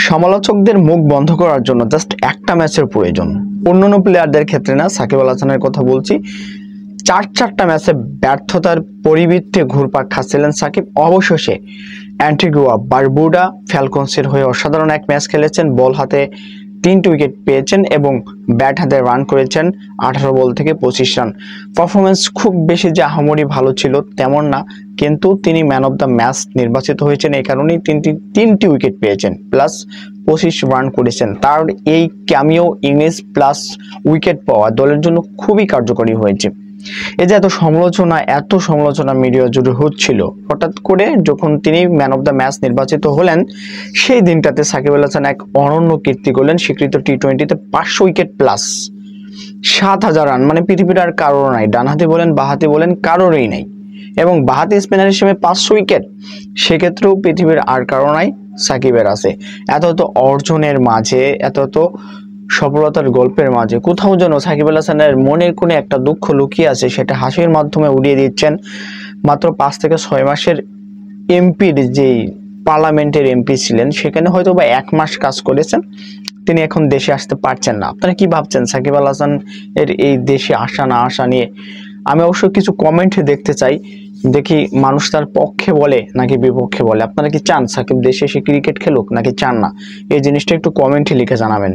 সমালোচকদের মুখ বন্ধ করার জন্য জাস্ট একটা ম্যাচের প্রয়োজন। অন্যান্য প্লেয়ারদের ক্ষেত্রে না, সাকিব আল হাসানের কথা বলছি। চারটা ম্যাচে ব্যর্থতার পরিবৃত্তে ঘুরপাক খাচ্ছিলেন সাকিব। অবশেষে অ্যান্টিগুয়া বারবুডা ফ্যালকনসের হয়ে অসাধারণ এক ম্যাচ খেলেছেন। বল হাতে 3টি উইকেট পেয়েছেন এবং ব্যাট হাতে রান করেছেন 18 বল থেকে 25 রান। পারফরমেন্স খুব বেশি যে আহামরি ভালো ছিল তেমন না, কিন্তু তিনি ম্যান অফ দ্য ম্যাচ নির্বাচিত হয়েছেন। এই কারণেই তিনটি উইকেট পেয়েছেন প্লাস 25 রান করেছেন। তার এই ক্যামিও ইনিংস প্লাস উইকেট পাওয়া দলের জন্য খুবই কার্যকরী হয়েছে। এই যে এত সমালোচনা মিডিয়া জুড়ে হচ্ছিল, হঠাৎ করে যখন তিনি ম্যান অফ দ্য ম্যাচ নির্বাচিত হলেন, সেই দিনটাতে সাকিব আল হাসান এক অনন্য কীর্তি করলেন। স্বীকৃত টি-20তে 500 উইকেট প্লাস 7000 রান, মানে পৃথিবীর আর কারোর নাই। ডানহাতি বলেন বাহাতি বলেন কারোরই নাই, এবং বাহাতি স্পিনার হিসেবে 500 উইকেট, সেক্ষেত্রেও পৃথিবীর আর কারো নাই, সাকিবের আছে। এত অর্জনের মাঝে, এত সফলতার গল্পের মাঝে কোথাও যেন সাকিব আল হাসানের মনের কোণে একটা দুঃখ লুকিয়ে আছে, সেটা হাসির মাধ্যমে উড়িয়ে দিচ্ছেন। মাত্র 5 থেকে 6 মাসের এমপির যেই পার্লামেন্টের এমপি ছিলেন, সেখানে হয়তো বা 1 মাস কাজ করেছেন, তিনি এখন দেশে আসতে পারছেন না। আপনারা কি ভাবছেন সাকিব আল হাসান এর এই দেশে আসা না আসা নিয়ে? আমি অবশ্য কিছু কমেন্ট দেখতে চাই, দেখি মানুষ তার পক্ষে বলে নাকি বিপক্ষে বলে। আপনারা কি চান সাকিব দেশে এসে ক্রিকেট খেলুক নাকি চান না? এই জিনিসটা একটু কমেন্টে লিখে জানাবেন।